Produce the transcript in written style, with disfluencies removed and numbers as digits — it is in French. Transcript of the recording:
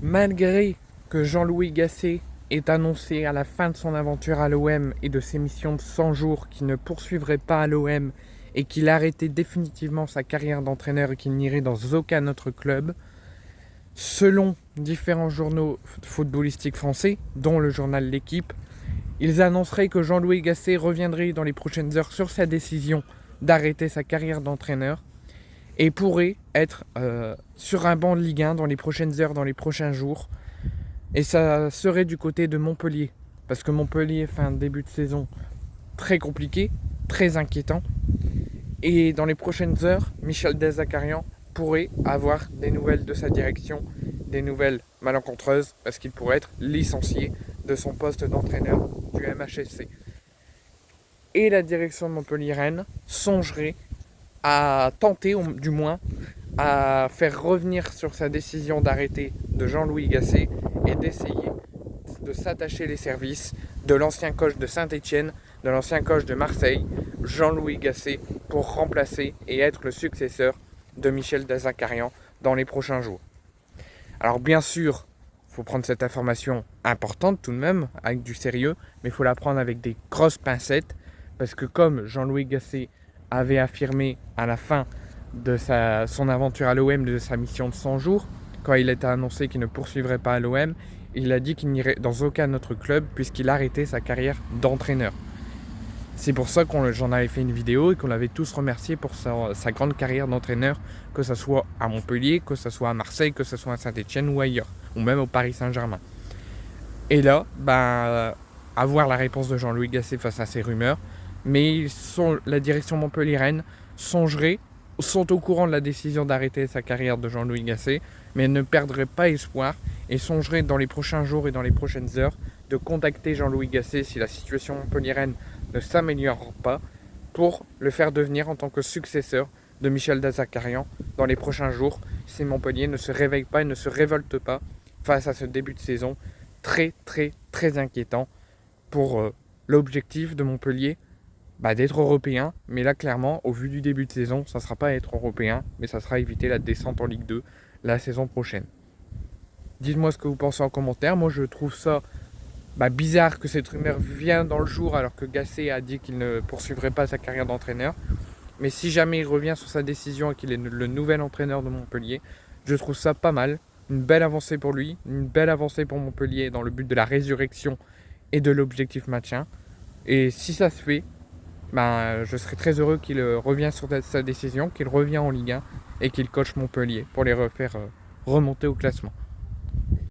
Malgré que Jean-Louis Gasset ait annoncé à la fin de son aventure à l'OM et de ses missions de 100 jours qu'il ne poursuivrait pas à l'OM et qu'il arrêtait définitivement sa carrière d'entraîneur et qu'il n'irait dans aucun autre club, selon différents journaux footballistiques français, dont le journal L'Équipe, ils annonceraient que Jean-Louis Gasset reviendrait dans les prochaines heures sur sa décision d'arrêter sa carrière d'entraîneur et pourrait être sur un banc de Ligue 1 dans les prochaines heures, dans les prochains jours. Et ça serait du côté de Montpellier. Parce que Montpellier fait un début de saison très compliqué, très inquiétant. Et dans les prochaines heures, Michel Dezacarian pourrait avoir des nouvelles de sa direction, des nouvelles malencontreuses, parce qu'il pourrait être licencié de son poste d'entraîneur du MHSC. Et la direction de Montpellier-Rennes songerait à tenter, du moins, à faire revenir sur sa décision d'arrêter de Jean-Louis Gasset et d'essayer de s'attacher les services de l'ancien coach de Saint-Etienne, de l'ancien coach de Marseille, Jean-Louis Gasset, pour remplacer et être le successeur de Michel Dezacarian dans les prochains jours. Alors bien sûr, il faut prendre cette information importante tout de même, avec du sérieux, mais il faut la prendre avec des grosses pincettes, parce que comme Jean-Louis Gasset avait affirmé à la fin de son aventure à l'OM, de sa mission de 100 jours, quand il était annoncé qu'il ne poursuivrait pas à l'OM, il a dit qu'il n'irait dans aucun autre club puisqu'il arrêtait sa carrière d'entraîneur. C'est pour ça j'en avais fait une vidéo et qu'on l'avait tous remercié pour sa grande carrière d'entraîneur, que ce soit à Montpellier, que ce soit à Marseille, que ce soit à Saint-Etienne ou ailleurs, ou même au Paris Saint-Germain. Et là, avoir la réponse de Jean-Louis Gasset face à ces rumeurs, mais la direction Montpellier-Rennes sont au courant de la décision d'arrêter sa carrière de Jean-Louis Gasset, mais ne perdraient pas espoir et songeraient dans les prochains jours et dans les prochaines heures de contacter Jean-Louis Gasset si la situation Montpellier-Rennes ne s'améliore pas, pour le faire devenir en tant que successeur de Michel Dezacarian dans les prochains jours, si Montpellier ne se réveille pas et ne se révolte pas face à ce début de saison très très très inquiétant pour l'objectif de Montpellier d'être européen. Mais là clairement, au vu du début de saison, ça ne sera pas être européen, mais ça sera éviter la descente en Ligue 2 la saison prochaine. Dites-moi ce que vous pensez en commentaire. Moi je trouve ça bizarre que cette rumeur vienne dans le jour alors que Gasset a dit qu'il ne poursuivrait pas sa carrière d'entraîneur. Mais si jamais il revient sur sa décision et qu'il est le nouvel entraîneur de Montpellier, je trouve ça pas mal. Une belle avancée pour lui, une belle avancée pour Montpellier dans le but de la résurrection et de l'objectif maintien. Et si ça se fait, je serais très heureux qu'il revienne sur sa décision, qu'il revienne en Ligue 1 et qu'il coache Montpellier pour les refaire remonter au classement.